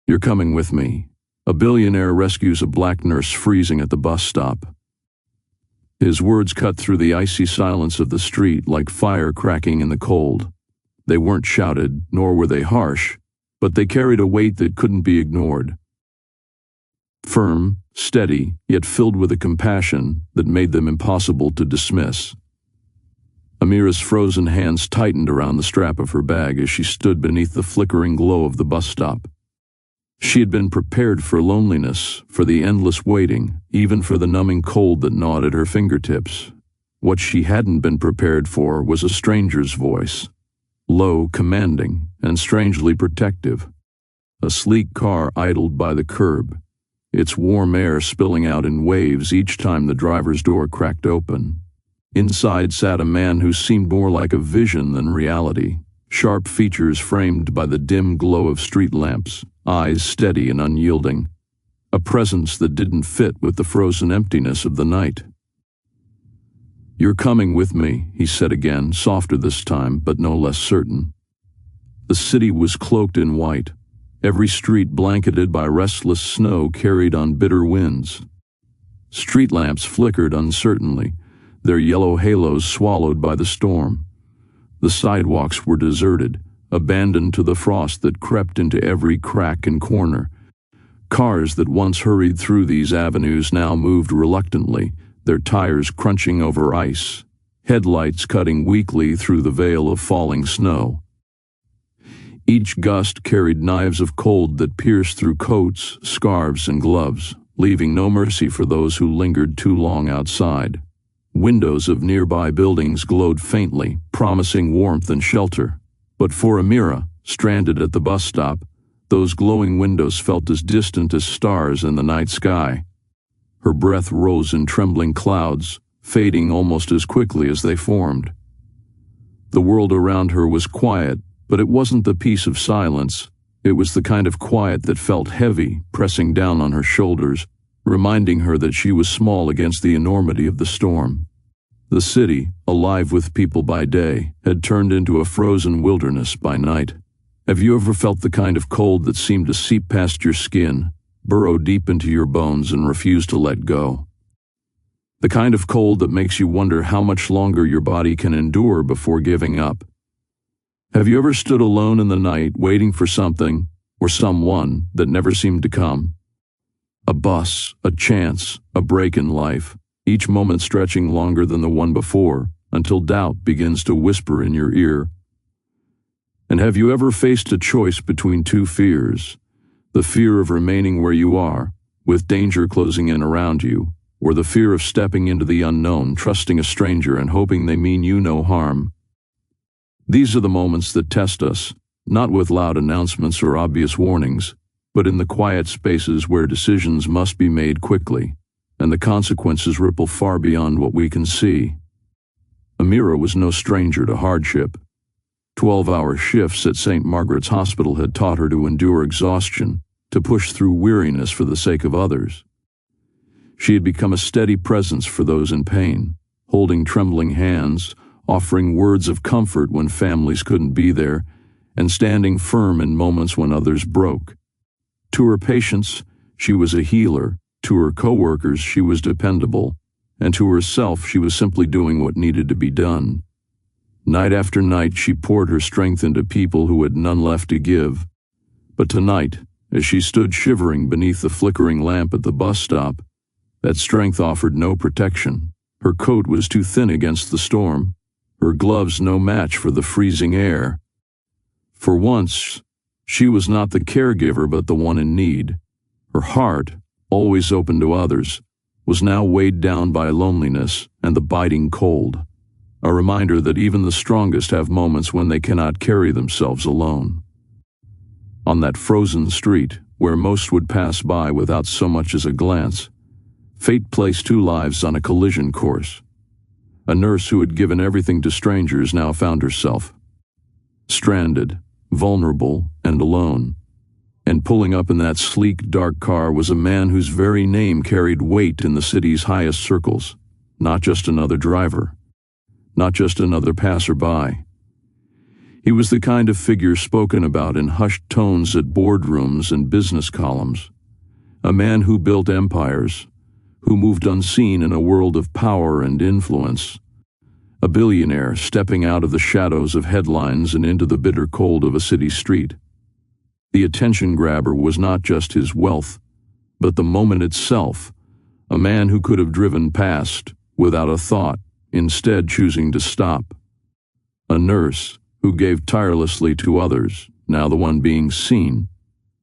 You're coming with me. A billionaire rescues a black nurse freezing at the bus stop. His words cut through the icy silence of the street like fire cracking in the cold. They weren't shouted, nor were they harsh, but they carried a weight that couldn't be ignored. Firm, steady, yet filled with a compassion that made them impossible to dismiss. Amira's frozen hands tightened around the strap of her bag as she stood beneath the flickering glow of the bus stop. She had been prepared for loneliness, for the endless waiting, even for the numbing cold that gnawed at her fingertips. What she hadn't been prepared for was a stranger's voice, low, commanding, and strangely protective. A sleek car idled by the curb, its warm air spilling out in waves each time the driver's door cracked open. Inside sat a man who seemed more like a vision than reality, sharp features framed by the dim glow of street lamps, eyes steady and unyielding, a presence that didn't fit with the frozen emptiness of the night. "You're coming with me," he said again, softer this time, but no less certain. The city was cloaked in white, every street blanketed by restless snow carried on bitter winds. Street lamps flickered uncertainly, their yellow halos swallowed by the storm. The sidewalks were deserted, abandoned to the frost that crept into every crack and corner. Cars that once hurried through these avenues now moved reluctantly, their tires crunching over ice, headlights cutting weakly through the veil of falling snow. Each gust carried knives of cold that pierced through coats, scarves, and gloves, leaving no mercy for those who lingered too long outside. Windows of nearby buildings glowed faintly, promising warmth and shelter. But for Amira, stranded at the bus stop, those glowing windows felt as distant as stars in the night sky. Her breath rose in trembling clouds, fading almost as quickly as they formed. The world around her was quiet, but it wasn't the peace of silence. It was the kind of quiet that felt heavy, pressing down on her shoulders, reminding her that she was small against the enormity of the storm. The city, alive with people by day, had turned into a frozen wilderness by night. Have you ever felt the kind of cold that seemed to seep past your skin, burrow deep into your bones, and refuse to let go? The kind of cold that makes you wonder how much longer your body can endure before giving up. Have you ever stood alone in the night waiting for something, or someone, that never seemed to come? A bus, a chance, a break in life, each moment stretching longer than the one before, until doubt begins to whisper in your ear. And have you ever faced a choice between two fears? The fear of remaining where you are, with danger closing in around you, or the fear of stepping into the unknown, trusting a stranger and hoping they mean you no harm? These are the moments that test us, not with loud announcements or obvious warnings, but in the quiet spaces where decisions must be made quickly, and the consequences ripple far beyond what we can see. Amira was no stranger to hardship. 12-hour shifts at St. Margaret's Hospital had taught her to endure exhaustion, to push through weariness for the sake of others. She had become a steady presence for those in pain, holding trembling hands, offering words of comfort when families couldn't be there, and standing firm in moments when others broke. To her patients, she was a healer. To her co-workers, she was dependable, and to herself, she was simply doing what needed to be done. Night after night, she poured her strength into people who had none left to give. But tonight, as she stood shivering beneath the flickering lamp at the bus stop, that strength offered no protection. Her coat was too thin against the storm, her gloves no match for the freezing air. For once, she was not the caregiver but the one in need. Her heart, always open to others, was now weighed down by loneliness and the biting cold, a reminder that even the strongest have moments when they cannot carry themselves alone. On that frozen street, where most would pass by without so much as a glance, fate placed two lives on a collision course. A nurse who had given everything to strangers now found herself stranded, vulnerable, and alone. And pulling up in that sleek, dark car was a man whose very name carried weight in the city's highest circles. Not just another driver, not just another passerby. He was the kind of figure spoken about in hushed tones at boardrooms and business columns. A man who built empires, who moved unseen in a world of power and influence. A billionaire stepping out of the shadows of headlines and into the bitter cold of a city street. The attention grabber was not just his wealth, but the moment itself. A man who could have driven past without a thought, instead choosing to stop. A nurse who gave tirelessly to others, now the one being seen.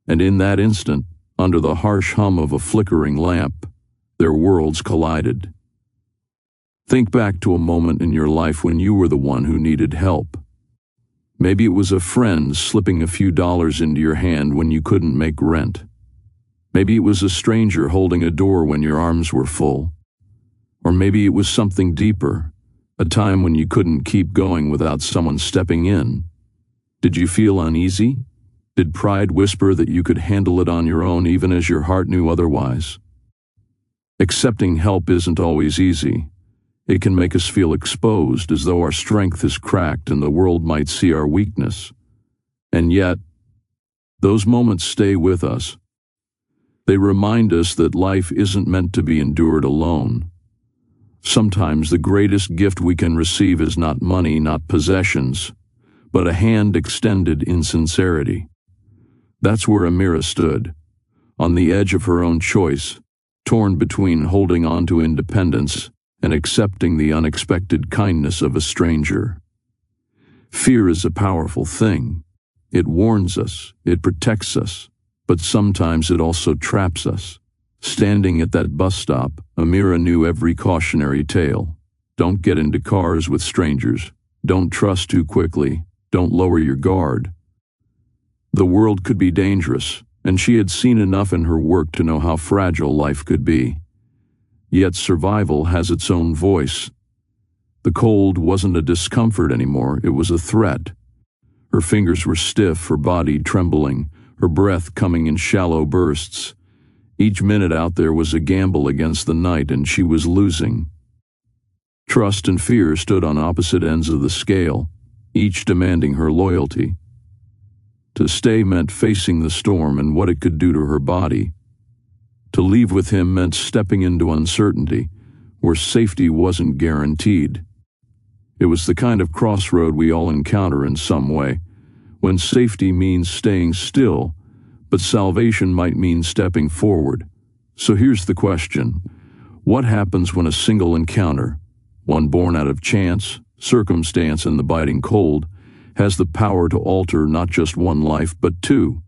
And in that instant, under the harsh hum of a flickering lamp, their worlds collided. Think back to a moment in your life when you were the one who needed help. Maybe it was a friend slipping a few dollars into your hand when you couldn't make rent. Maybe it was a stranger holding a door when your arms were full. Or maybe it was something deeper, a time when you couldn't keep going without someone stepping in. Did you feel uneasy? Did pride whisper that you could handle it on your own even as your heart knew otherwise? Accepting help isn't always easy. It can make us feel exposed, as though our strength is cracked and the world might see our weakness. And yet, those moments stay with us. They remind us that life isn't meant to be endured alone. Sometimes the greatest gift we can receive is not money, not possessions, but a hand extended in sincerity. That's where Amira stood, on the edge of her own choice, torn between holding on to independence and accepting the unexpected kindness of a stranger. Fear is a powerful thing. It warns us, it protects us, but sometimes it also traps us. Standing at that bus stop, Amira knew every cautionary tale. Don't get into cars with strangers. Don't trust too quickly. Don't lower your guard. The world could be dangerous, and she had seen enough in her work to know how fragile life could be. Yet survival has its own voice. The cold wasn't a discomfort anymore, it was a threat. Her fingers were stiff, her body trembling, her breath coming in shallow bursts. Each minute out there was a gamble against the night, and she was losing. Trust and fear stood on opposite ends of the scale, each demanding her loyalty. To stay meant facing the storm and what it could do to her body. To leave with him meant stepping into uncertainty, where safety wasn't guaranteed. It was the kind of crossroad we all encounter in some way, when safety means staying still, but salvation might mean stepping forward. So here's the question. What happens when a single encounter, one born out of chance, circumstance, and the biting cold, has the power to alter not just one life but two?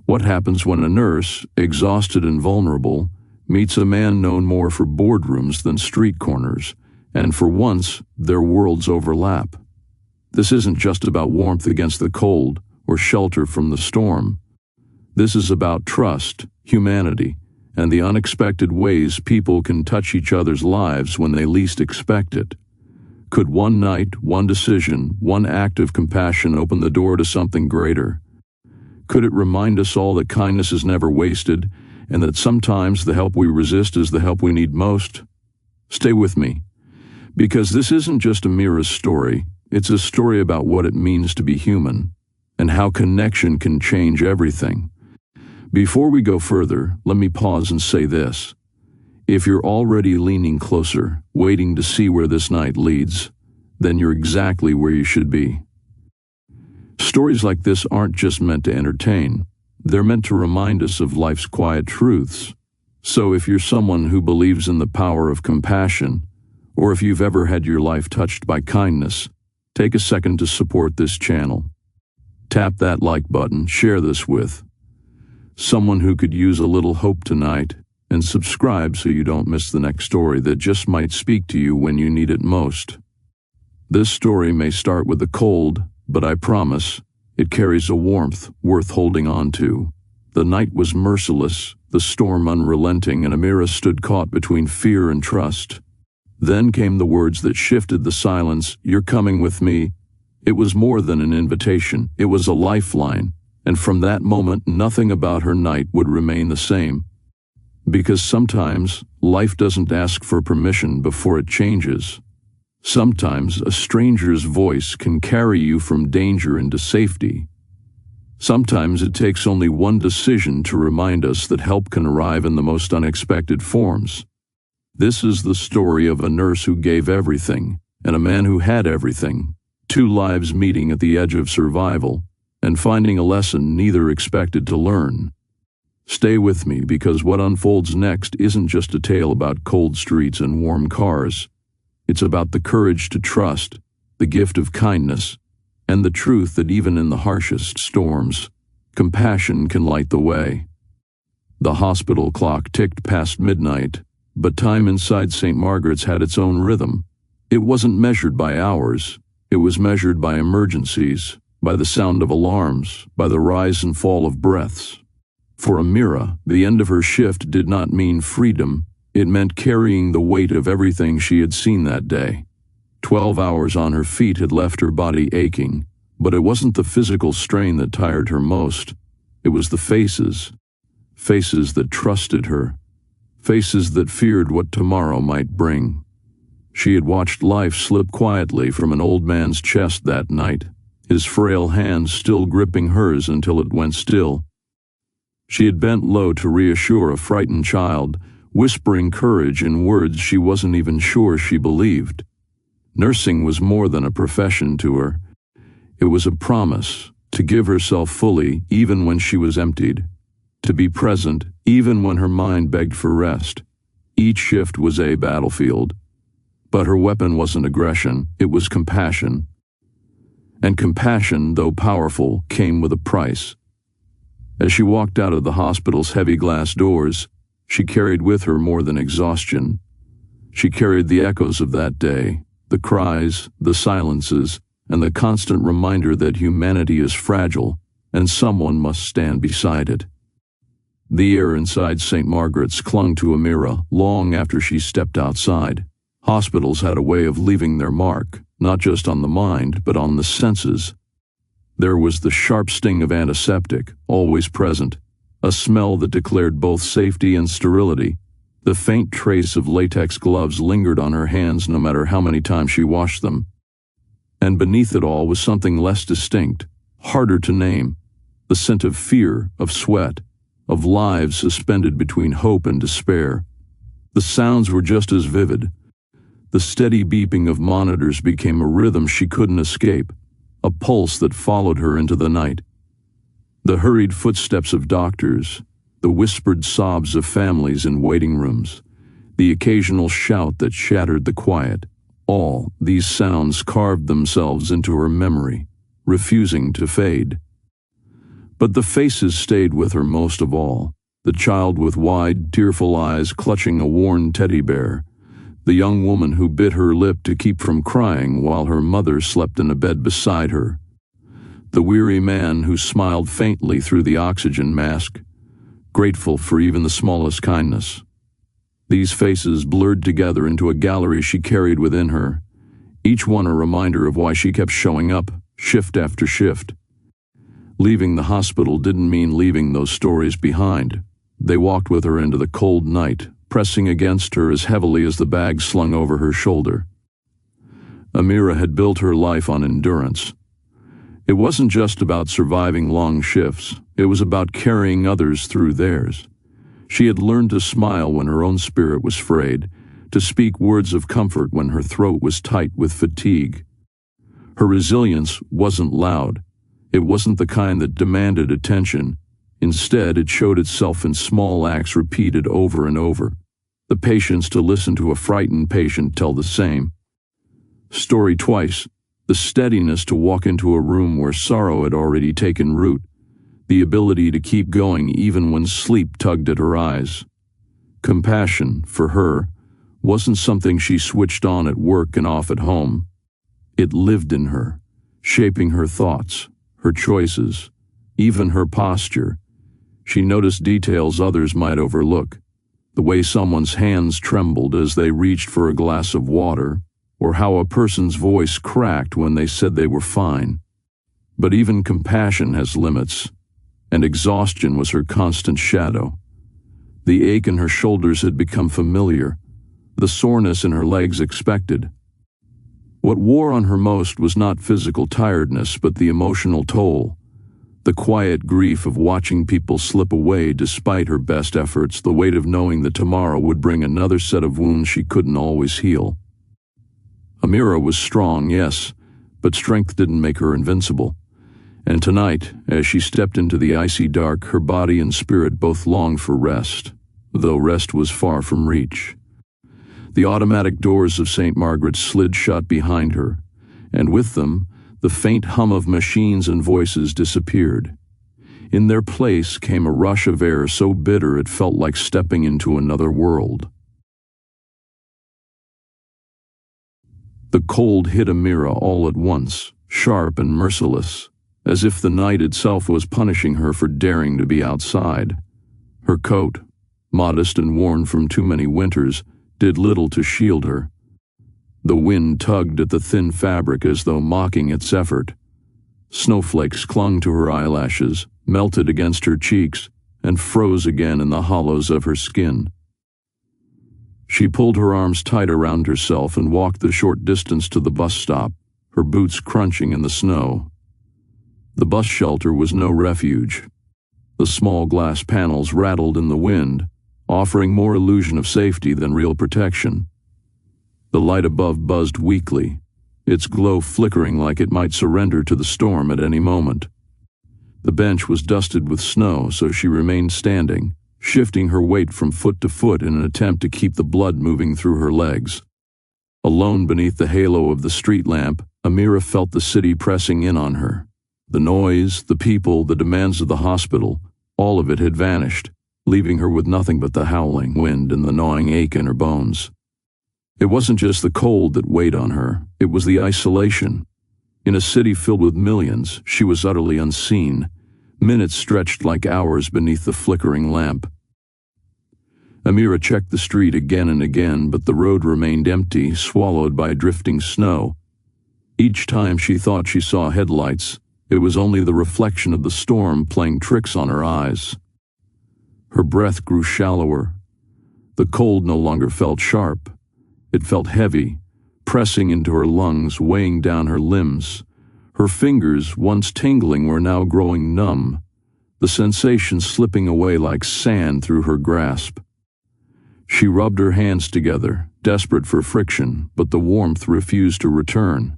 What happens when a nurse, exhausted and vulnerable, meets a man known more for boardrooms than street corners, and for once, their worlds overlap? This isn't just about warmth against the cold or shelter from the storm. This is about trust, humanity, and the unexpected ways people can touch each other's lives when they least expect it. Could one night, one decision, one act of compassion open the door to something greater? Could it remind us all that kindness is never wasted, and that sometimes the help we resist is the help we need most? Stay with me, because this isn't just Amira's story, it's a story about what it means to be human, and how connection can change everything. Before we go further, let me pause and say this. If you're already leaning closer, waiting to see where this night leads, then you're exactly where you should be. Stories like this aren't just meant to entertain. They're meant to remind us of life's quiet truths. So if you're someone who believes in the power of compassion, or if you've ever had your life touched by kindness, take a second to support this channel. Tap that like button, share this with someone who could use a little hope tonight, and subscribe so you don't miss the next story that just might speak to you when you need it most. This story may start with the cold, but I promise it carries a warmth worth holding on to. The night was merciless, the storm unrelenting, and Amira stood caught between fear and trust. Then came the words that shifted the silence, "You're coming with me." It was more than an invitation, it was a lifeline, and from that moment nothing about her night would remain the same. Because sometimes life doesn't ask for permission before it changes. Sometimes a stranger's voice can carry you from danger into safety. Sometimes it takes only one decision to remind us that help can arrive in the most unexpected forms. This is the story of a nurse who gave everything, and a man who had everything, two lives meeting at the edge of survival, and finding a lesson neither expected to learn. Stay with me, because what unfolds next isn't just a tale about cold streets and warm cars. It's about the courage to trust, the gift of kindness, and the truth that even in the harshest storms, compassion can light the way. The hospital clock ticked past midnight, but time inside St. Margaret's had its own rhythm. It wasn't measured by hours. It was measured by emergencies, by the sound of alarms, by the rise and fall of breaths. For Amira, the end of her shift did not mean freedom. It meant carrying the weight of everything she had seen that day. 12 hours on her feet had left her body aching, but it wasn't the physical strain that tired her most. It was the faces. Faces that trusted her. Faces that feared what tomorrow might bring. She had watched life slip quietly from an old man's chest that night, his frail hand still gripping hers until it went still. She had bent low to reassure a frightened child, whispering courage in words she wasn't even sure she believed. Nursing was more than a profession to her. It was a promise to give herself fully even when she was emptied, to be present even when her mind begged for rest. Each shift was a battlefield, but her weapon wasn't aggression, it was compassion. And compassion, though powerful, came with a price. As she walked out of the hospital's heavy glass doors, she carried with her more than exhaustion. She carried the echoes of that day, the cries, the silences, and the constant reminder that humanity is fragile and someone must stand beside it. The air inside St. Margaret's clung to Amira long after she stepped outside. Hospitals had a way of leaving their mark, not just on the mind, but on the senses. There was the sharp sting of antiseptic, always present, a smell that declared both safety and sterility. The faint trace of latex gloves lingered on her hands no matter how many times she washed them. And beneath it all was something less distinct, harder to name, the scent of fear, of sweat, of lives suspended between hope and despair. The sounds were just as vivid. The steady beeping of monitors became a rhythm she couldn't escape, a pulse that followed her into the night. The hurried footsteps of doctors, the whispered sobs of families in waiting rooms, the occasional shout that shattered the quiet, all these sounds carved themselves into her memory, refusing to fade. But the faces stayed with her most of all, the child with wide, tearful eyes clutching a worn teddy bear, the young woman who bit her lip to keep from crying while her mother slept in a bed beside her, the weary man who smiled faintly through the oxygen mask, grateful for even the smallest kindness. These faces blurred together into a gallery she carried within her, each one a reminder of why she kept showing up, shift after shift. Leaving the hospital didn't mean leaving those stories behind. They walked with her into the cold night, pressing against her as heavily as the bag slung over her shoulder. Amira had built her life on endurance. It wasn't just about surviving long shifts, it was about carrying others through theirs. She had learned to smile when her own spirit was frayed, to speak words of comfort when her throat was tight with fatigue. Her resilience wasn't loud. It wasn't the kind that demanded attention. Instead, it showed itself in small acts repeated over and over. The patience to listen to a frightened patient tell the same story twice, the steadiness to walk into a room where sorrow had already taken root, the ability to keep going even when sleep tugged at her eyes. Compassion, for her, wasn't something she switched on at work and off at home. It lived in her, shaping her thoughts, her choices, even her posture. She noticed details others might overlook, the way someone's hands trembled as they reached for a glass of water, or how a person's voice cracked when they said they were fine. But even compassion has limits, and exhaustion was her constant shadow. The ache in her shoulders had become familiar, the soreness in her legs expected. What wore on her most was not physical tiredness, but the emotional toll. The quiet grief of watching people slip away despite her best efforts, the weight of knowing that tomorrow would bring another set of wounds she couldn't always heal. Amira was strong, yes, but strength didn't make her invincible. And tonight, as she stepped into the icy dark, her body and spirit both longed for rest, though rest was far from reach. The automatic doors of St. Margaret's slid shut behind her, and with them, the faint hum of machines and voices disappeared. In their place came a rush of air so bitter it felt like stepping into another world. The cold hit Amira all at once, sharp and merciless, as if the night itself was punishing her for daring to be outside. Her coat, modest and worn from too many winters, did little to shield her. The wind tugged at the thin fabric as though mocking its effort. Snowflakes clung to her eyelashes, melted against her cheeks, and froze again in the hollows of her skin. She pulled her arms tight around herself and walked the short distance to the bus stop, her boots crunching in the snow. The bus shelter was no refuge. The small glass panels rattled in the wind, offering more illusion of safety than real protection. The light above buzzed weakly, its glow flickering like it might surrender to the storm at any moment. The bench was dusted with snow, so she remained standing, shifting her weight from foot to foot in an attempt to keep the blood moving through her legs. Alone beneath the halo of the street lamp, Amira felt the city pressing in on her. The noise, the people, the demands of the hospital, all of it had vanished, leaving her with nothing but the howling wind and the gnawing ache in her bones. It wasn't just the cold that weighed on her, it was the isolation. In a city filled with millions, she was utterly unseen. Minutes stretched like hours beneath the flickering lamp. Amira checked the street again and again, but the road remained empty, swallowed by drifting snow. Each time she thought she saw headlights, it was only the reflection of the storm playing tricks on her eyes. Her breath grew shallower. The cold no longer felt sharp. It felt heavy, pressing into her lungs, weighing down her limbs. Her fingers, once tingling, were now growing numb, the sensation slipping away like sand through her grasp. She rubbed her hands together, desperate for friction, but the warmth refused to return.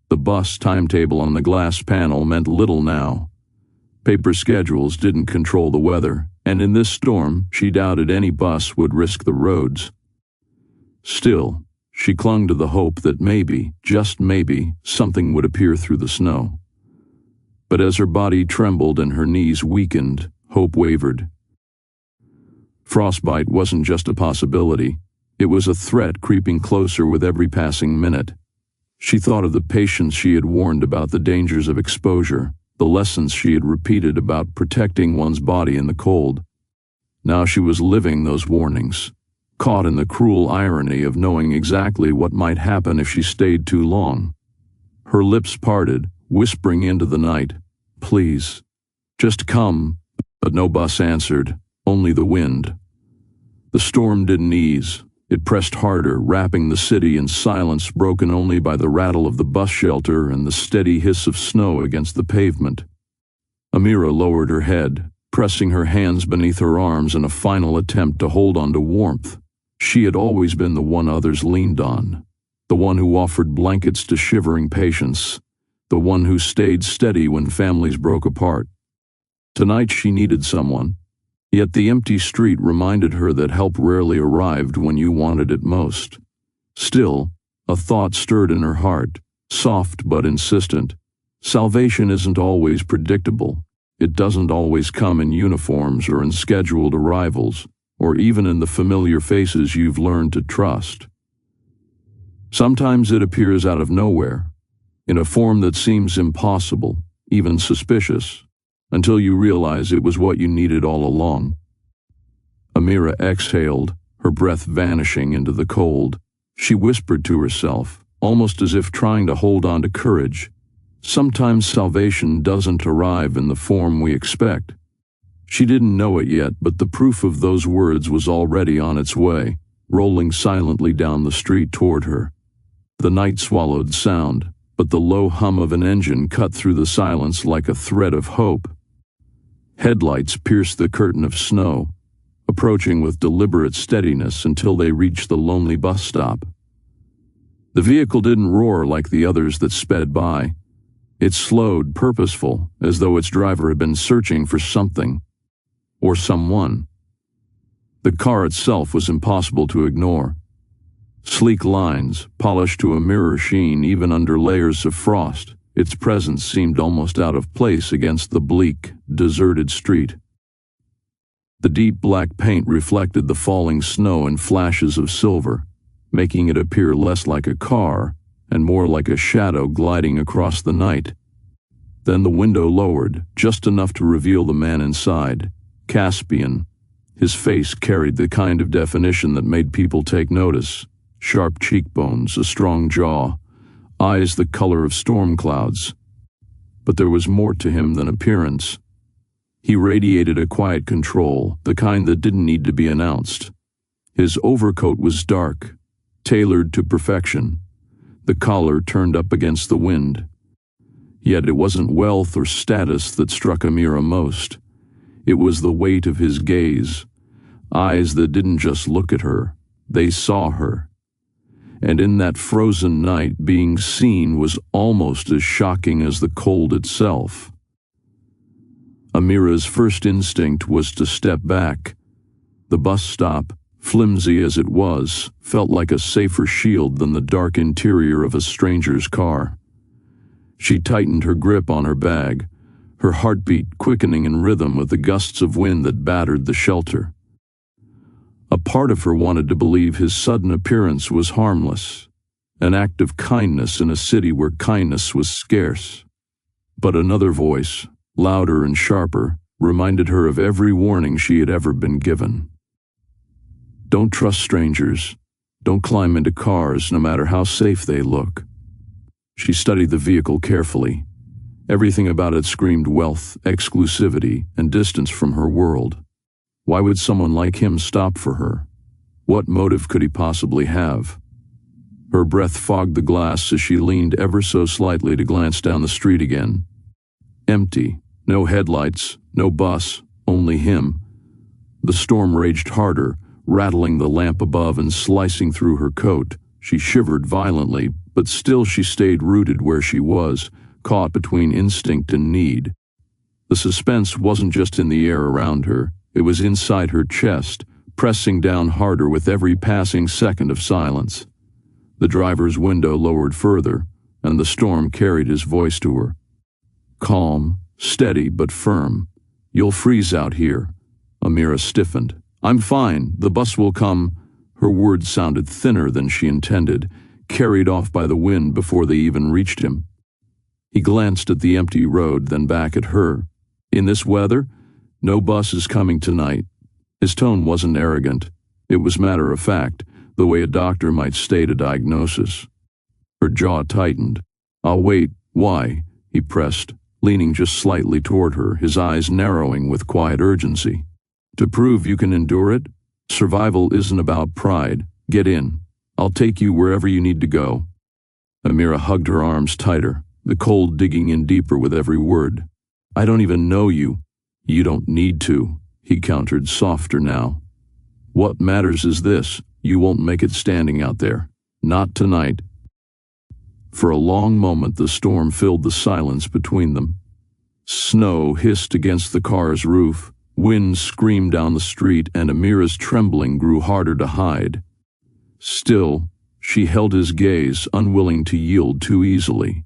The bus timetable on the glass panel meant little now. Paper schedules didn't control the weather, and in this storm, she doubted any bus would risk the roads. Still, she clung to the hope that maybe, just maybe, something would appear through the snow. But as her body trembled and her knees weakened, hope wavered. Frostbite wasn't just a possibility. It was a threat creeping closer with every passing minute. She thought of the patients she had warned about the dangers of exposure, the lessons she had repeated about protecting one's body in the cold. Now she was living those warnings, caught in the cruel irony of knowing exactly what might happen if she stayed too long. Her lips parted, whispering into the night, "Please, just come," but no bus answered, only the wind. The storm didn't ease. It pressed harder, wrapping the city in silence broken only by the rattle of the bus shelter and the steady hiss of snow against the pavement. Amira lowered her head, pressing her hands beneath her arms in a final attempt to hold on to warmth. She had always been the one others leaned on, the one who offered blankets to shivering patients, the one who stayed steady when families broke apart. Tonight she needed someone. Yet the empty street reminded her that help rarely arrived when you wanted it most. Still, a thought stirred in her heart, soft but insistent. Salvation isn't always predictable. It doesn't always come in uniforms or in scheduled arrivals, or even in the familiar faces you've learned to trust. Sometimes it appears out of nowhere, in a form that seems impossible, even suspicious, until you realize it was what you needed all along. Amira exhaled, her breath vanishing into the cold. She whispered to herself, almost as if trying to hold on to courage, "Sometimes salvation doesn't arrive in the form we expect." She didn't know it yet, but the proof of those words was already on its way, rolling silently down the street toward her. The night swallowed sound, but the low hum of an engine cut through the silence like a thread of hope. Headlights pierced the curtain of snow, approaching with deliberate steadiness until they reached the lonely bus stop. The vehicle didn't roar like the others that sped by. It slowed, purposeful, as though its driver had been searching for something, or someone. The car itself was impossible to ignore. Sleek lines, polished to a mirror sheen even under layers of frost, its presence seemed almost out of place against the bleak, deserted street. The deep black paint reflected the falling snow in flashes of silver, making it appear less like a car and more like a shadow gliding across the night. Then the window lowered, just enough to reveal the man inside, Caspian. His face carried the kind of definition that made people take notice. Sharp cheekbones, a strong jaw, eyes the color of storm clouds. But there was more to him than appearance. He radiated a quiet control, the kind that didn't need to be announced. His overcoat was dark, tailored to perfection, the collar turned up against the wind. Yet it wasn't wealth or status that struck Amira most. It was the weight of his gaze, eyes that didn't just look at her, they saw her. And in that frozen night, being seen was almost as shocking as the cold itself. Amira's first instinct was to step back. The bus stop, flimsy as it was, felt like a safer shield than the dark interior of a stranger's car. She tightened her grip on her bag, her heartbeat quickening in rhythm with the gusts of wind that battered the shelter. A part of her wanted to believe his sudden appearance was harmless, an act of kindness in a city where kindness was scarce. But another voice, louder and sharper, reminded her of every warning she had ever been given. Don't trust strangers. Don't climb into cars, no matter how safe they look. She studied the vehicle carefully. Everything about it screamed wealth, exclusivity, and distance from her world. Why would someone like him stop for her? What motive could he possibly have? Her breath fogged the glass as she leaned ever so slightly to glance down the street again. Empty, no headlights, no bus, only him. The storm raged harder, rattling the lamp above and slicing through her coat. She shivered violently, but still she stayed rooted where she was, caught between instinct and need. The suspense wasn't just in the air around her. It was inside her chest, pressing down harder with every passing second of silence. The driver's window lowered further, and the storm carried his voice to her. Calm, steady but firm. You'll freeze out here. Amira stiffened. I'm fine, the bus will come. Her words sounded thinner than she intended, carried off by the wind before they even reached him. He glanced at the empty road, then back at her. In this weather? No bus is coming tonight. His tone wasn't arrogant. It was matter of fact, the way a doctor might state a diagnosis. Her jaw tightened. I'll wait. Why? He pressed, leaning just slightly toward her, his eyes narrowing with quiet urgency. To prove you can endure it? Survival isn't about pride. Get in. I'll take you wherever you need to go. Amira hugged her arms tighter, the cold digging in deeper with every word. I don't even know you. You don't need to, he countered, softer now. What matters is this, you won't make it standing out there. Not tonight. For a long moment the storm filled the silence between them. Snow hissed against the car's roof, wind screamed down the street, and Amira's trembling grew harder to hide. Still, she held his gaze, unwilling to yield too easily.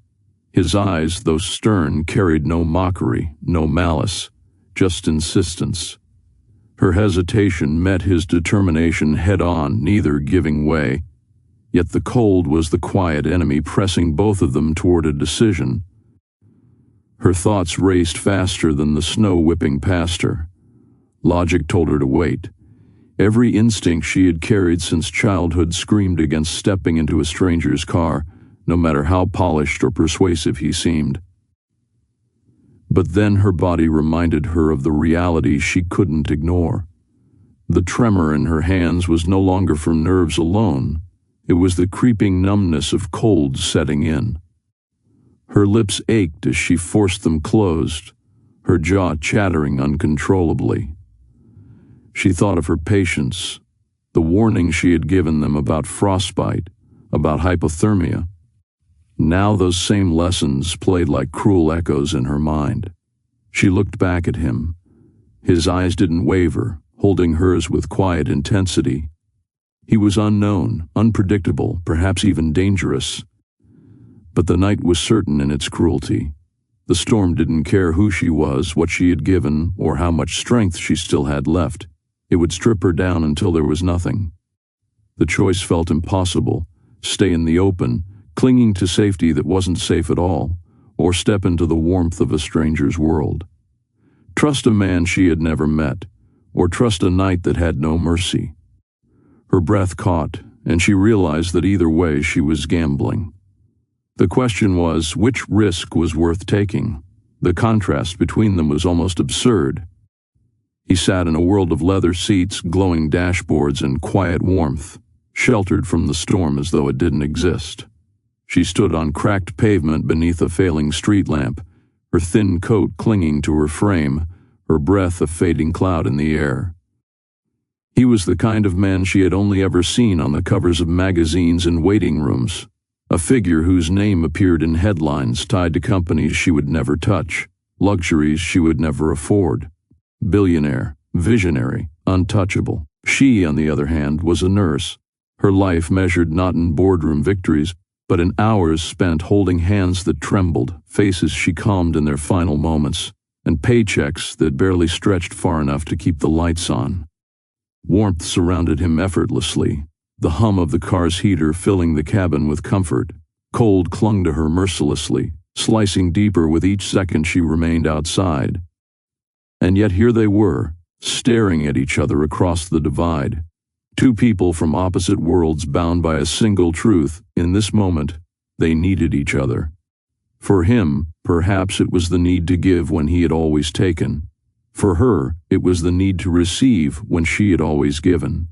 His eyes, though stern, carried no mockery, no malice. Just insistence. Her hesitation met his determination head-on, neither giving way. Yet the cold was the quiet enemy, pressing both of them toward a decision. Her thoughts raced faster than the snow whipping past her. Logic told her to wait. Every instinct she had carried since childhood screamed against stepping into a stranger's car, no matter how polished or persuasive he seemed. But then her body reminded her of the reality she couldn't ignore. The tremor in her hands was no longer from nerves alone. It was the creeping numbness of cold setting in. Her lips ached as she forced them closed, her jaw chattering uncontrollably. She thought of her patients, the warning she had given them about frostbite, about hypothermia. Now those same lessons played like cruel echoes in her mind. She looked back at him. His eyes didn't waver, holding hers with quiet intensity. He was unknown, unpredictable, perhaps even dangerous. But the night was certain in its cruelty. The storm didn't care who she was, what she had given, or how much strength she still had left. It would strip her down until there was nothing. The choice felt impossible: stay in the open, clinging to safety that wasn't safe at all, or step into the warmth of a stranger's world. Trust a man she had never met, or trust a night that had no mercy. Her breath caught, and she realized that either way she was gambling. The question was, which risk was worth taking? The contrast between them was almost absurd. He sat in a world of leather seats, glowing dashboards, and quiet warmth, sheltered from the storm as though it didn't exist. She stood on cracked pavement beneath a failing street lamp, her thin coat clinging to her frame, her breath a fading cloud in the air. He was the kind of man she had only ever seen on the covers of magazines and waiting rooms, a figure whose name appeared in headlines tied to companies she would never touch, luxuries she would never afford. Billionaire, visionary, untouchable. She, on the other hand, was a nurse, her life measured not in boardroom victories, but in hours spent holding hands that trembled, faces she calmed in their final moments, and paychecks that barely stretched far enough to keep the lights on. Warmth surrounded him effortlessly, the hum of the car's heater filling the cabin with comfort. Cold clung to her mercilessly, slicing deeper with each second she remained outside. And yet here they were, staring at each other across the divide. Two people from opposite worlds bound by a single truth. In this moment, they needed each other. For him, perhaps it was the need to give when he had always taken. For her, it was the need to receive when she had always given.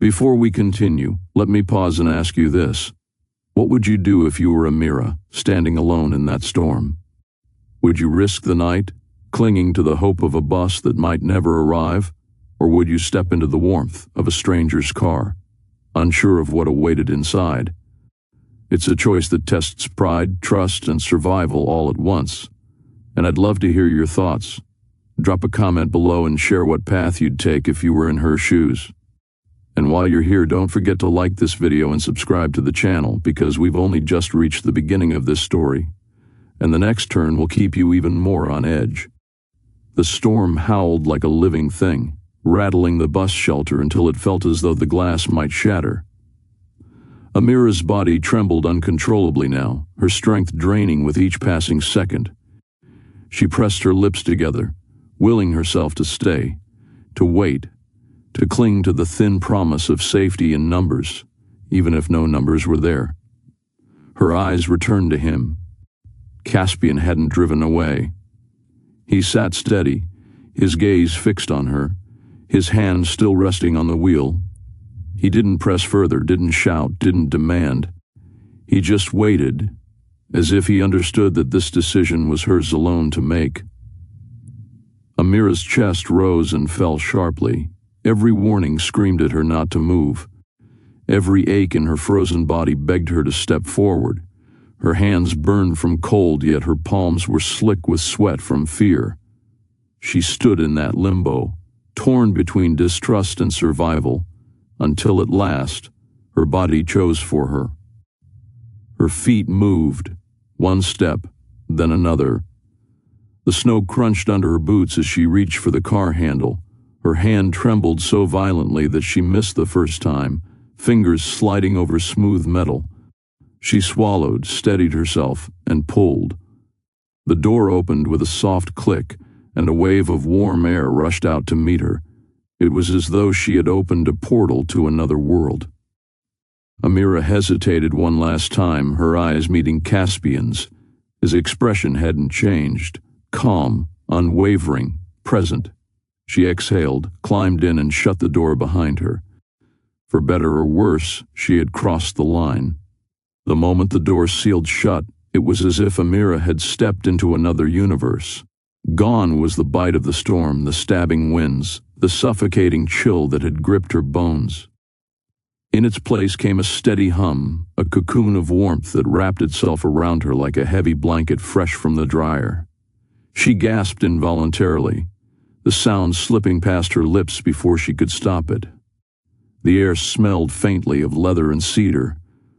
Before we continue, let me pause and ask you this. What would you do if you were Amira, standing alone in that storm? Would you risk the night, clinging to the hope of a bus that might never arrive? Or would you step into the warmth of a stranger's car, unsure of what awaited inside? It's a choice that tests pride, trust, and survival all at once. And I'd love to hear your thoughts. Drop a comment below and share what path you'd take if you were in her shoes. And while you're here, don't forget to like this video and subscribe to the channel, because we've only just reached the beginning of this story, and the next turn will keep you even more on edge. The storm howled like a living thing, rattling the bus shelter until it felt as though the glass might shatter. Amira's body trembled uncontrollably now, her strength draining with each passing second. She pressed her lips together, willing herself to stay, to wait, to cling to the thin promise of safety in numbers, even if no numbers were there. Her eyes returned to him. Caspian hadn't driven away. He sat steady, his gaze fixed on her, his hand still resting on the wheel. He didn't press further, didn't shout, didn't demand. He just waited, as if he understood that this decision was hers alone to make. Amira's chest rose and fell sharply. Every warning screamed at her not to move. Every ache in her frozen body begged her to step forward. Her hands burned from cold, yet her palms were slick with sweat from fear. She stood in that limbo, torn between distrust and survival, until at last, her body chose for her. Her feet moved, one step, then another. The snow crunched under her boots as she reached for the car handle. Her hand trembled so violently that she missed the first time, fingers sliding over smooth metal. She swallowed, steadied herself, and pulled. The door opened with a soft click, and a wave of warm air rushed out to meet her. It was as though she had opened a portal to another world. Amira hesitated one last time, her eyes meeting Caspian's. His expression hadn't changed, calm, unwavering, present. She exhaled, climbed in, and shut the door behind her. For better or worse, she had crossed the line. The moment the door sealed shut, it was as if Amira had stepped into another universe. Gone was the bite of the storm, the stabbing winds, the suffocating chill that had gripped her bones. In its place came a steady hum, a cocoon of warmth that wrapped itself around her like a heavy blanket fresh from the dryer. She gasped involuntarily, the sound slipping past her lips before she could stop it. The air smelled faintly of leather and cedar,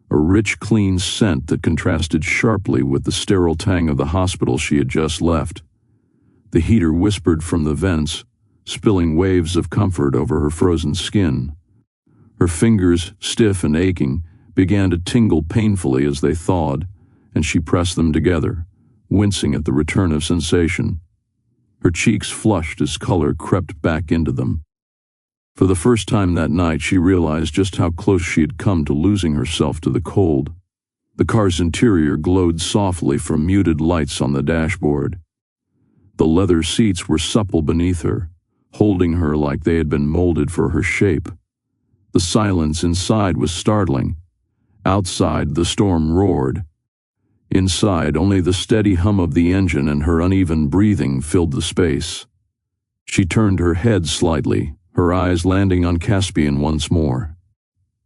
a rich, clean scent that contrasted sharply with the sterile tang of the hospital she had just left. The heater whispered from the vents, spilling waves of comfort over her frozen skin. Her fingers, stiff and aching, began to tingle painfully as they thawed, and she pressed them together, wincing at the return of sensation. Her cheeks flushed as color crept back into them. For the first time that night, she realized just how close she had come to losing herself to the cold. The car's interior glowed softly from muted lights on the dashboard. The leather seats were supple beneath her, holding her like they had been molded for her shape. The silence inside was startling. Outside, the storm roared. Inside, only the steady hum of the engine and her uneven breathing filled the space. She turned her head slightly, her eyes landing on Caspian once more.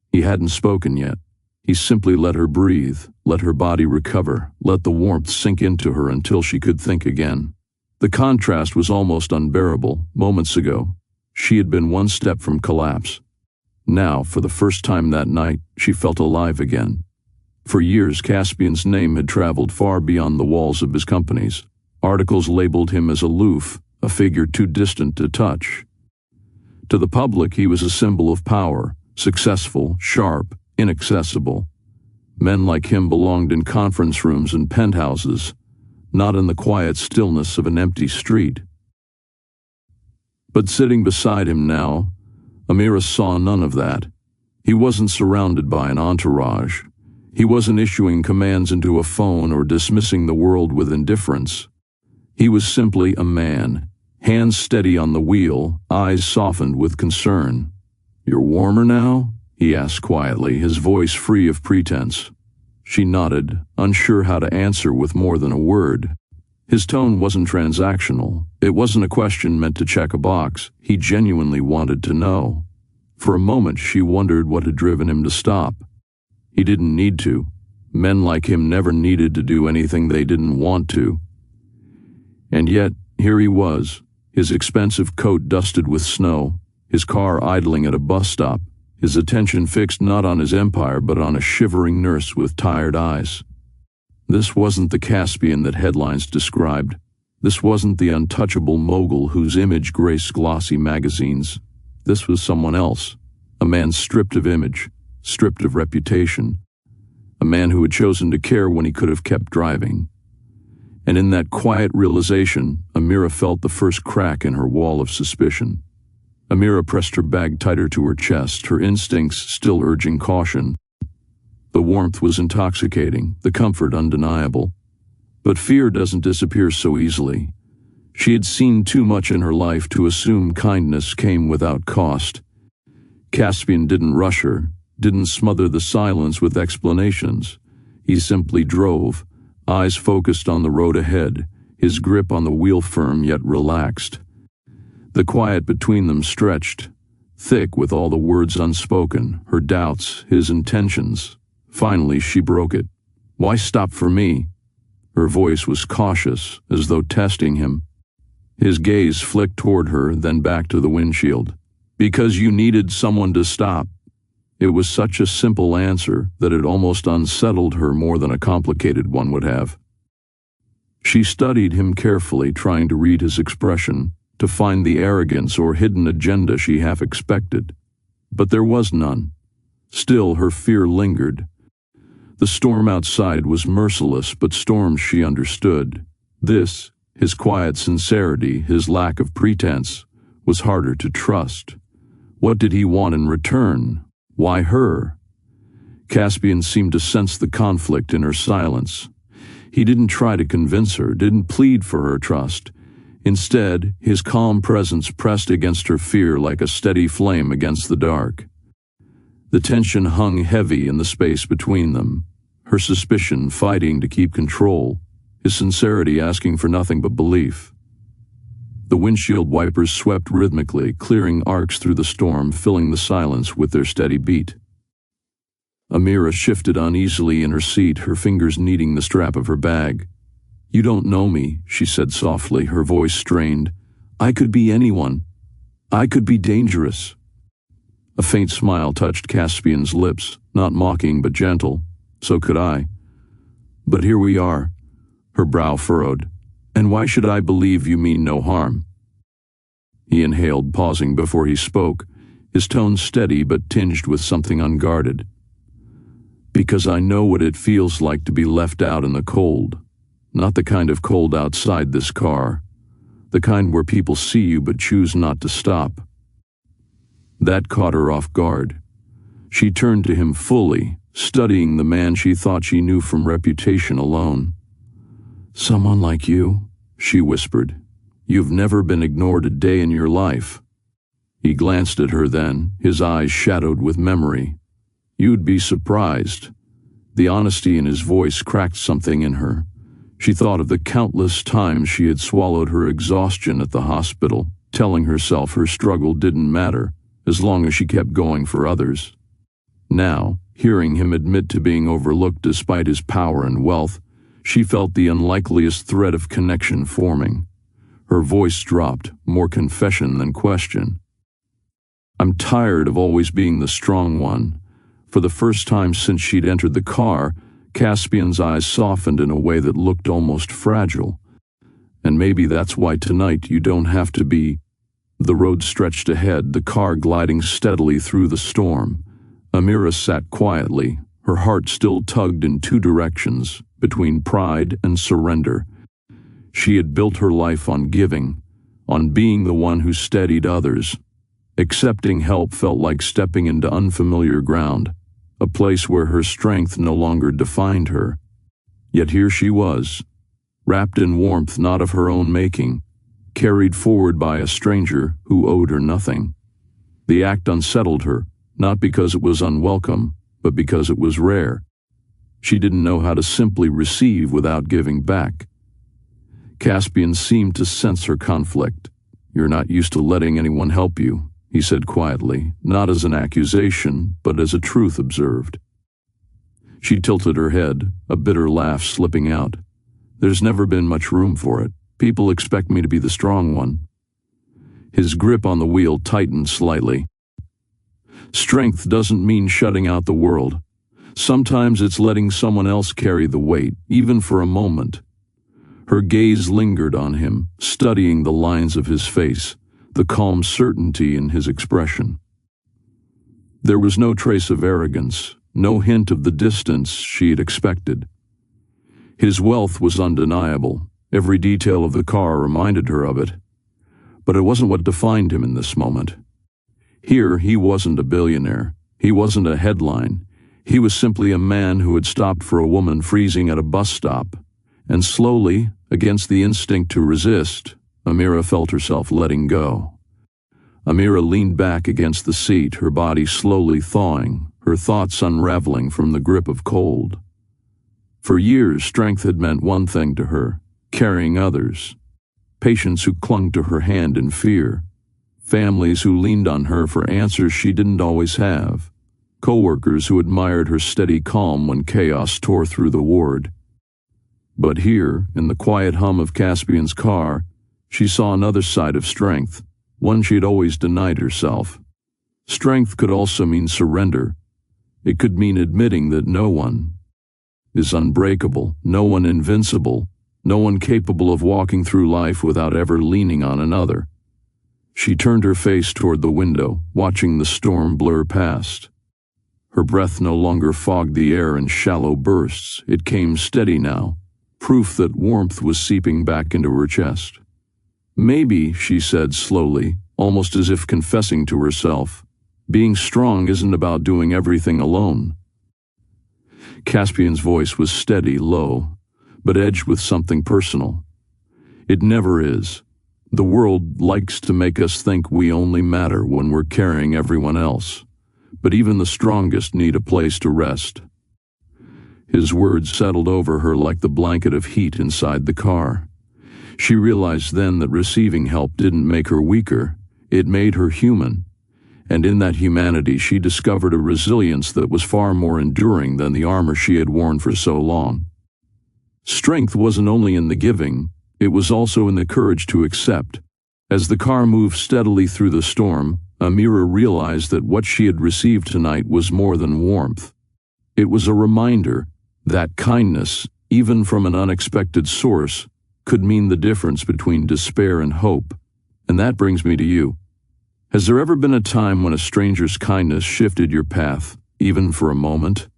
He hadn't spoken yet. He simply let her breathe, let her body recover, let the warmth sink into her until she could think again. The contrast was almost unbearable. Moments ago, she had been one step from collapse. Now, for the first time that night, she felt alive again. For years, Caspian's name had traveled far beyond the walls of his companies. Articles labeled him as aloof, a figure too distant to touch. To the public, he was a symbol of power, successful, sharp, inaccessible. Men like him belonged in conference rooms and penthouses, not in the quiet stillness of an empty street. But sitting beside him now, Amira saw none of that. He wasn't surrounded by an entourage. He wasn't issuing commands into a phone or dismissing the world with indifference. He was simply a man, hands steady on the wheel, eyes softened with concern. "You're warmer now?" he asked quietly, his voice free of pretense. She nodded, unsure how to answer with more than a word. His tone wasn't transactional. It wasn't a question meant to check a box. He genuinely wanted to know. For a moment, she wondered what had driven him to stop. He didn't need to. Men like him never needed to do anything they didn't want to. And yet, here he was, his expensive coat dusted with snow, his car idling at a bus stop, his attention fixed not on his empire but on a shivering nurse with tired eyes. This wasn't the Caspian that headlines described. This wasn't the untouchable mogul whose image graced glossy magazines. This was someone else, a man stripped of image, stripped of reputation, a man who had chosen to care when he could have kept driving. And in that quiet realization, Amira felt the first crack in her wall of suspicion. Amira pressed her bag tighter to her chest, her instincts still urging caution. The warmth was intoxicating, the comfort undeniable. But fear doesn't disappear so easily. She had seen too much in her life to assume kindness came without cost. Caspian didn't rush her, didn't smother the silence with explanations. He simply drove, eyes focused on the road ahead, his grip on the wheel firm yet relaxed. The quiet between them stretched, thick with all the words unspoken, her doubts, his intentions. Finally, she broke it. "Why stop for me?" Her voice was cautious, as though testing him. His gaze flicked toward her, then back to the windshield. "Because you needed someone to stop." It was such a simple answer that it almost unsettled her more than a complicated one would have. She studied him carefully, trying to read his expression, to find the arrogance or hidden agenda she half expected. But there was none. Still, her fear lingered. The storm outside was merciless, but storms she understood. This, his quiet sincerity, his lack of pretense, was harder to trust. What did he want in return? Why her? Caspian seemed to sense the conflict in her silence. He didn't try to convince her, didn't plead for her trust. Instead, his calm presence pressed against her fear like a steady flame against the dark. The tension hung heavy in the space between them, her suspicion fighting to keep control, his sincerity asking for nothing but belief. The windshield wipers swept rhythmically, clearing arcs through the storm, filling the silence with their steady beat. Amira shifted uneasily in her seat, her fingers kneading the strap of her bag. "You don't know me," she said softly, her voice strained. "I could be anyone. I could be dangerous." A faint smile touched Caspian's lips, not mocking but gentle. "So could I. But here we are." Her brow furrowed. "And why should I believe you mean no harm?" He inhaled, pausing before he spoke, his tone steady but tinged with something unguarded. "Because I know what it feels like to be left out in the cold. Not the kind of cold outside this car. The kind where people see you but choose not to stop." That caught her off guard. She turned to him fully, studying the man she thought she knew from reputation alone. "Someone like you," she whispered. "You've never been ignored a day in your life." He glanced at her then, his eyes shadowed with memory. "You'd be surprised." The honesty in his voice cracked something in her. She thought of the countless times she had swallowed her exhaustion at the hospital, telling herself her struggle didn't matter, as long as she kept going for others. Now, hearing him admit to being overlooked despite his power and wealth, she felt the unlikeliest thread of connection forming. Her voice dropped, more confession than question. "I'm tired of always being the strong one." For the first time since she'd entered the car, Caspian's eyes softened in a way that looked almost fragile. "And maybe that's why tonight you don't have to be." The road stretched ahead, the car gliding steadily through the storm. Amira sat quietly, her heart still tugged in two directions, between pride and surrender. She had built her life on giving, on being the one who steadied others. Accepting help felt like stepping into unfamiliar ground, a place where her strength no longer defined her. Yet here she was, wrapped in warmth not of her own making, carried forward by a stranger who owed her nothing. The act unsettled her, not because it was unwelcome, but because it was rare. She didn't know how to simply receive without giving back. Caspian seemed to sense her conflict. "You're not used to letting anyone help you," he said quietly, not as an accusation, but as a truth observed. She tilted her head, a bitter laugh slipping out. "There's never been much room for it. People expect me to be the strong one." His grip on the wheel tightened slightly. "Strength doesn't mean shutting out the world. Sometimes it's letting someone else carry the weight, even for a moment." Her gaze lingered on him, studying the lines of his face, the calm certainty in his expression. There was no trace of arrogance, no hint of the distance she had expected. His wealth was undeniable. Every detail of the car reminded her of it. But it wasn't what defined him in this moment. Here, he wasn't a billionaire. He wasn't a headline. He was simply a man who had stopped for a woman freezing at a bus stop. And slowly, against the instinct to resist, Amira felt herself letting go. Amira leaned back against the seat, her body slowly thawing, her thoughts unraveling from the grip of cold. For years, strength had meant one thing to her: carrying others. Patients who clung to her hand in fear. Families who leaned on her for answers she didn't always have. Co-workers who admired her steady calm when chaos tore through the ward. But here, in the quiet hum of Caspian's car, she saw another side of strength, one she had always denied herself. Strength could also mean surrender. It could mean admitting that no one is unbreakable, no one invincible, no one capable of walking through life without ever leaning on another. She turned her face toward the window, watching the storm blur past. Her breath no longer fogged the air in shallow bursts. It came steady now, proof that warmth was seeping back into her chest. "Maybe," she said slowly, almost as if confessing to herself, "being strong isn't about doing everything alone." Caspian's voice was steady, low, but edged with something personal. "It never is. The world likes to make us think we only matter when we're carrying everyone else. but even the strongest need a place to rest. His words settled over her like the blanket of heat inside the car. She realized then that receiving help didn't make her weaker, it made her human. And in that humanity she discovered a resilience that was far more enduring than the armor she had worn for so long. Strength wasn't only in the giving, it was also in the courage to accept. As the car moved steadily through the storm, Amira realized that what she had received tonight was more than warmth. It was a reminder that kindness, even from an unexpected source, could mean the difference between despair and hope. And that brings me to you. Has there ever been a time when a stranger's kindness shifted your path, even for a moment?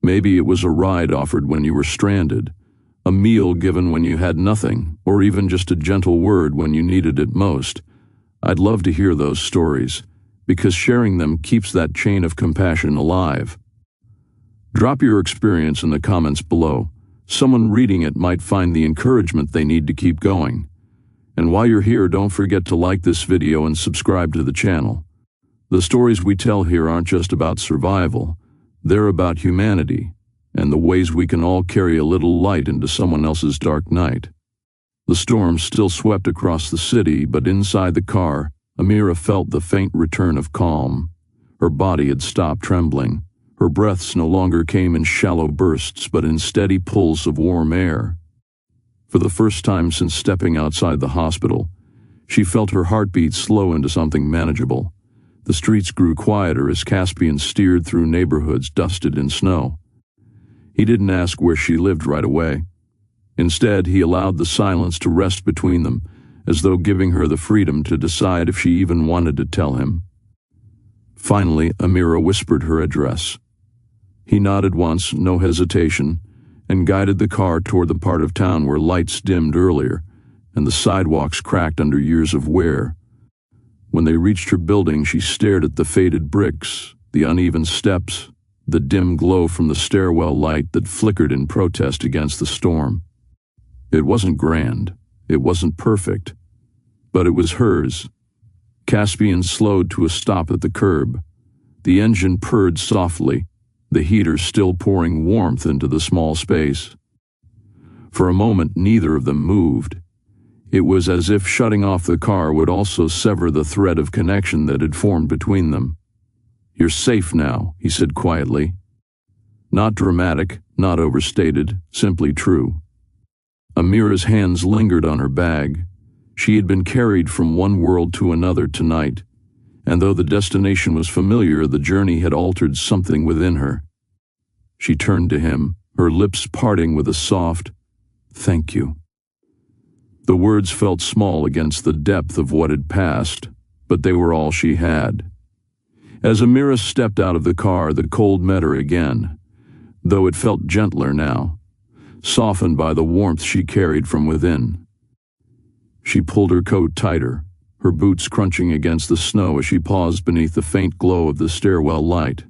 Maybe it was a ride offered when you were stranded, a meal given when you had nothing, or even just a gentle word when you needed it most. I'd love to hear those stories, because sharing them keeps that chain of compassion alive. Drop your experience in the comments below. Someone reading it might find the encouragement they need to keep going. And while you're here, don't forget to like this video and subscribe to the channel. The stories we tell here aren't just about survival, they're about humanity, and the ways we can all carry a little light into someone else's dark night. The storm still swept across the city, but inside the car, Amira felt the faint return of calm. Her body had stopped trembling. Her breaths no longer came in shallow bursts, but in steady pulls of warm air. For the first time since stepping outside the hospital, she felt her heartbeat slow into something manageable. The streets grew quieter as Caspian steered through neighborhoods dusted in snow. He didn't ask where she lived right away. Instead, he allowed the silence to rest between them, as though giving her the freedom to decide if she even wanted to tell him. Finally, Amira whispered her address. He nodded once, no hesitation, and guided the car toward the part of town where lights dimmed earlier, and the sidewalks cracked under years of wear. When they reached her building, she stared at the faded bricks, the uneven steps, the dim glow from the stairwell light that flickered in protest against the storm. It wasn't grand, it wasn't perfect, but it was hers. Caspian slowed to a stop at the curb. The engine purred softly, the heater still pouring warmth into the small space. For a moment, neither of them moved. It was as if shutting off the car would also sever the thread of connection that had formed between them. "You're safe now," he said quietly. Not dramatic, not overstated, simply true. Amira's hands lingered on her bag. She had been carried from one world to another tonight, and though the destination was familiar, the journey had altered something within her. She turned to him, her lips parting with a soft, "Thank you." The words felt small against the depth of what had passed, but they were all she had. As Amira stepped out of the car, the cold met her again, though it felt gentler now, softened by the warmth she carried from within. She pulled her coat tighter, her boots crunching against the snow as she paused beneath the faint glow of the stairwell light.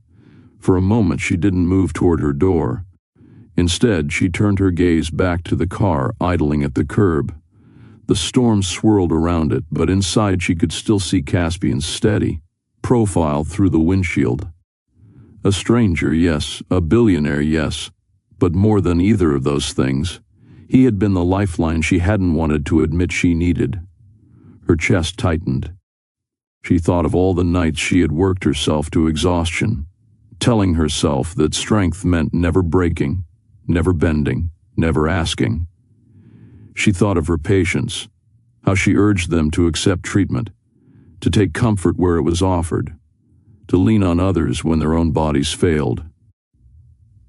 For a moment she didn't move toward her door. Instead, she turned her gaze back to the car idling at the curb. The storm swirled around it, but inside she could still see Caspian's steady profile through the windshield. A stranger, yes, a billionaire, yes, but more than either of those things, he had been the lifeline she hadn't wanted to admit she needed. Her chest tightened. She thought of all the nights she had worked herself to exhaustion, telling herself that strength meant never breaking, never bending, never asking. She thought of her patients, how she urged them to accept treatment, to take comfort where it was offered, to lean on others when their own bodies failed.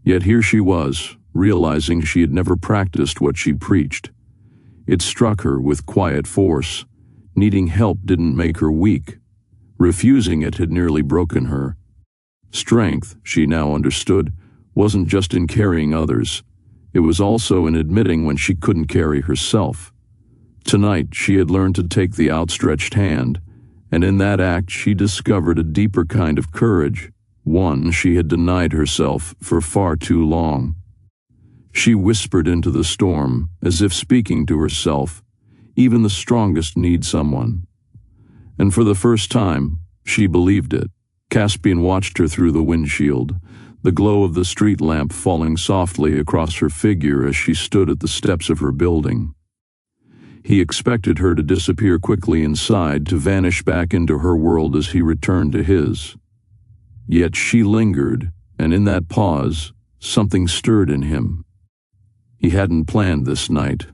Yet here she was, realizing she had never practiced what she preached. It struck her with quiet force. Needing help didn't make her weak. Refusing it had nearly broken her. Strength, she now understood, wasn't just in carrying others. It was also in admitting when she couldn't carry herself. Tonight, she had learned to take the outstretched hand, and in that act she discovered a deeper kind of courage, one she had denied herself for far too long. She whispered into the storm, as if speaking to herself, "Even the strongest need someone." And for the first time, she believed it. Caspian watched her through the windshield, the glow of the street lamp falling softly across her figure as she stood at the steps of her building. He expected her to disappear quickly inside, to vanish back into her world as he returned to his. Yet she lingered, and in that pause, something stirred in him. He hadn't planned this night.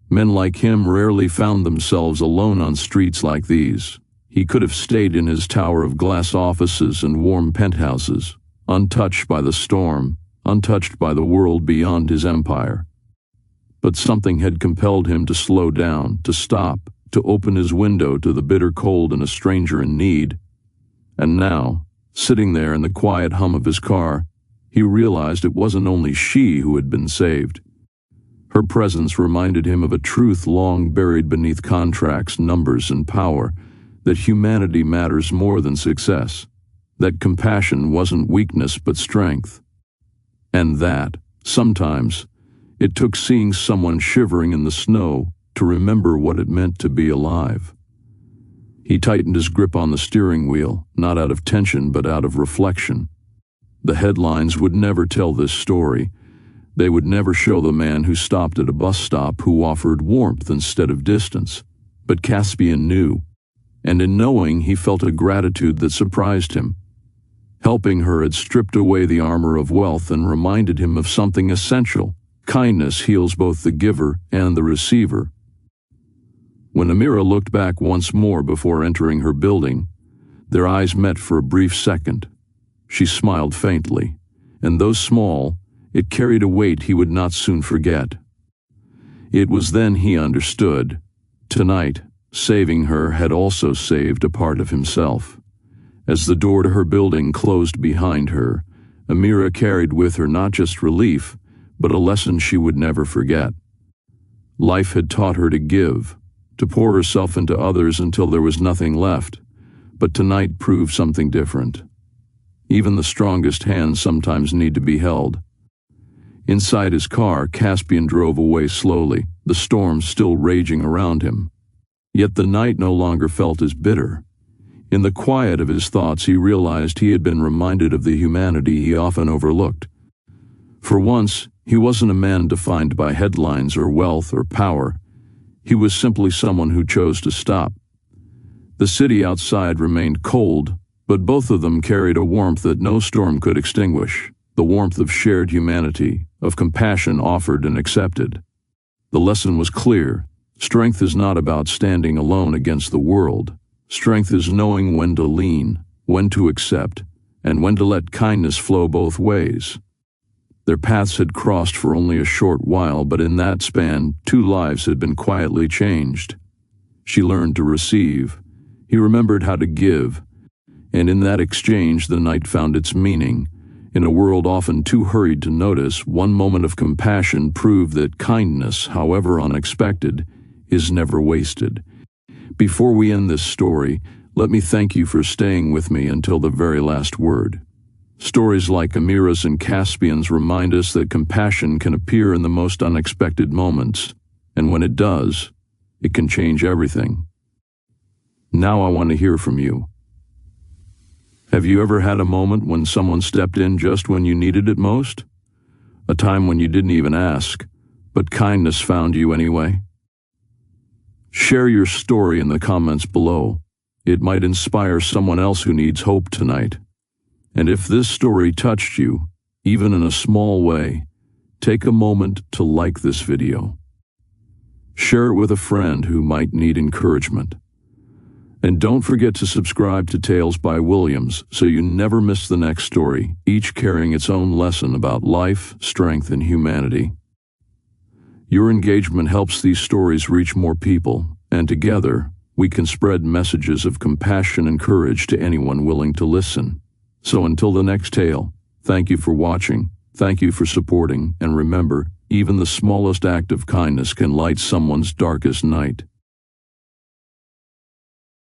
Men like him rarely found themselves alone on streets like these. He could have stayed in his tower of glass offices and warm penthouses, untouched by the storm, untouched by the world beyond his empire. But something had compelled him to slow down, to stop, to open his window to the bitter cold and a stranger in need. And now, sitting there in the quiet hum of his car, he realized it wasn't only she who had been saved. Her presence reminded him of a truth long buried beneath contracts, numbers, and power, that humanity matters more than success, that compassion wasn't weakness but strength, and that, sometimes, it took seeing someone shivering in the snow to remember what it meant to be alive. He tightened his grip on the steering wheel, not out of tension but out of reflection. The headlines would never tell this story. They would never show the man who stopped at a bus stop, who offered warmth instead of distance. But Caspian knew, and in knowing he felt a gratitude that surprised him. Helping her had stripped away the armor of wealth and reminded him of something essential. Kindness heals both the giver and the receiver. When Amira looked back once more before entering her building, their eyes met for a brief second. She smiled faintly, and though small, it carried a weight he would not soon forget. It was then he understood. Tonight, saving her had also saved a part of himself. As the door to her building closed behind her, Amira carried with her not just relief, but a lesson she would never forget. Life had taught her to give, to pour herself into others until there was nothing left, but tonight proved something different. Even the strongest hands sometimes need to be held. Inside his car, Caspian drove away slowly, the storm still raging around him. Yet the night no longer felt as bitter. In the quiet of his thoughts, he realized he had been reminded of the humanity he often overlooked. For once, he wasn't a man defined by headlines or wealth or power. He was simply someone who chose to stop. The city outside remained cold, but both of them carried a warmth that no storm could extinguish, the warmth of shared humanity, of compassion offered and accepted. The lesson was clear. Strength is not about standing alone against the world. Strength is knowing when to lean, when to accept, and when to let kindness flow both ways. Their paths had crossed for only a short while, but in that span, 2 lives had been quietly changed. She learned to receive. He remembered how to give. And in that exchange, the night found its meaning. In a world often too hurried to notice, one moment of compassion proved that kindness, however unexpected, is never wasted. Before we end this story, let me thank you for staying with me until the very last word. Stories like Amira's and Caspian's remind us that compassion can appear in the most unexpected moments, and when it does, it can change everything. Now I want to hear from you. Have you ever had a moment when someone stepped in just when you needed it most? A time when you didn't even ask, but kindness found you anyway? Share your story in the comments below. It might inspire someone else who needs hope tonight. And if this story touched you, even in a small way, take a moment to like this video. Share it with a friend who might need encouragement. And don't forget to subscribe to Tales by Williams so you never miss the next story, each carrying its own lesson about life, strength, and humanity. Your engagement helps these stories reach more people, and together, we can spread messages of compassion and courage to anyone willing to listen. So until the next tale, thank you for watching, thank you for supporting, and remember, even the smallest act of kindness can light someone's darkest night.